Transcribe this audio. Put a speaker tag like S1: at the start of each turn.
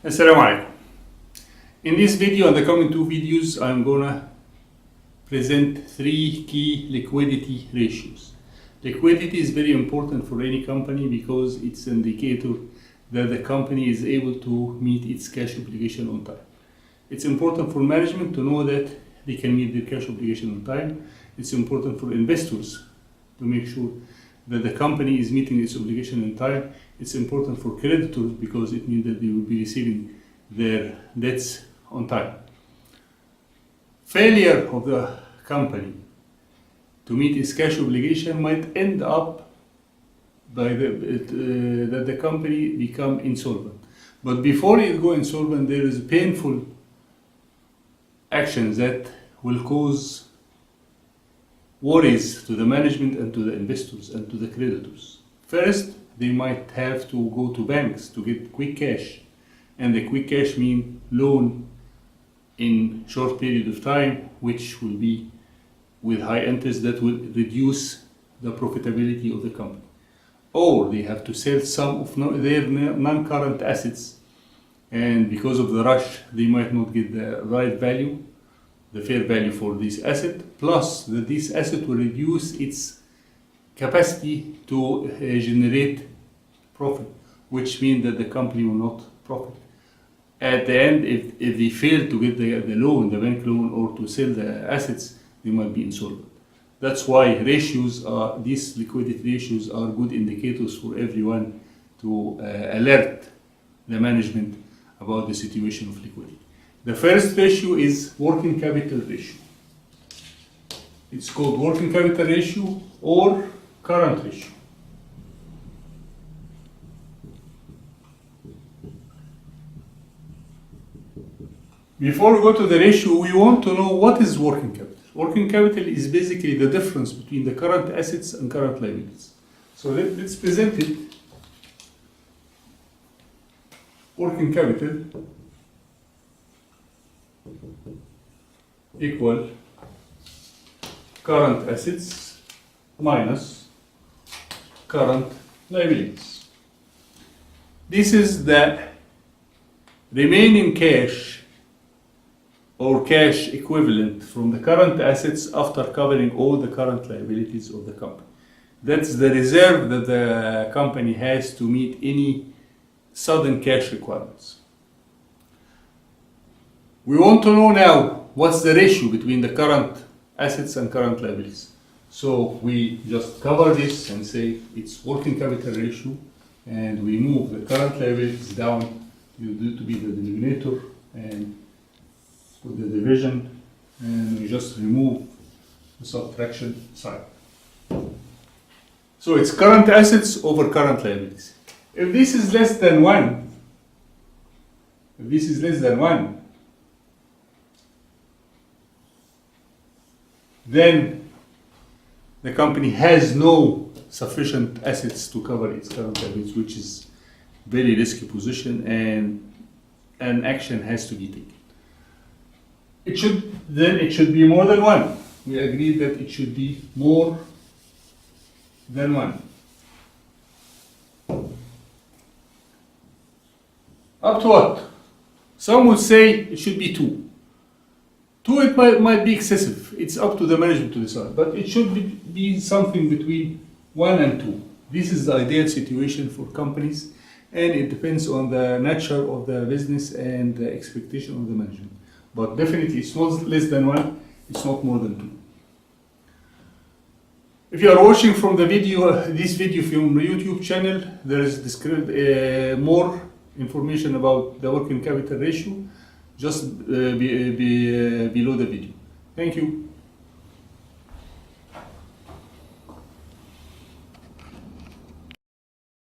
S1: Assalamu alaikum. In this video and the coming two videos, I'm gonna present three key liquidity ratios. Liquidity is very important for any company because it's an indicator that the company is able to meet its cash obligation on time. It's important for management to know that they can meet their cash obligation on time. It's important for investors to make sure that the company is meeting its obligation in time. It's important for creditors because it means that they will be receiving their debts on time. Failure of the company to meet its cash obligation might end up by that the company become insolvent. But before it go insolvent, there is painful actions that will cause worries to the management and to the investors and to the creditors. First, they might have to go to banks to get quick cash, and the quick cash mean loan in short period of time, which will be with high interest that will reduce the profitability of the company. Or they have to sell some of their non-current assets, and because of the rush, they might not get the right value, the fair value for this asset, plus that this asset will reduce its capacity to generate profit, which means that the company will not profit. At the end, if they fail to get the loan, the bank loan, or to sell the assets, they might be insolvent. That's why these liquidity ratios are good indicators for everyone to alert the management about the situation of liquidity. The first ratio is working capital ratio. It's called working capital ratio or current ratio. Before we go to the ratio, we want to know what is working capital. Working capital is basically the difference between the current assets and current liabilities. So let's present it. Working capital equal current assets minus current liabilities. This is the remaining cash or cash equivalent from the current assets after covering all the current liabilities of the company. That's the reserve that the company has to meet any sudden cash requirements. We want to know now what's the ratio between the current assets and current liabilities. So we just cover this and say it's working capital ratio, and we move the current liabilities down to be the denominator and put the division, and we just remove the subtraction sign. So it's current assets over current liabilities. If this is less than 1, then the company has no sufficient assets to cover its current liabilities, which is very risky position, and an action has to be taken. It should be more than 1. We agreed that it should be more than 1. Up to what? Some would say it should be 2. 2 it might be excessive. It's up to the management to decide, but it should be something between 1 and 2. This is the ideal situation for companies, and it depends on the nature of the business and the expectation of the management. But definitely it's not less than 1, it's not more than 2. If you are watching from this video from the YouTube channel, there is more information about the working capital ratio just below the video. Thank you.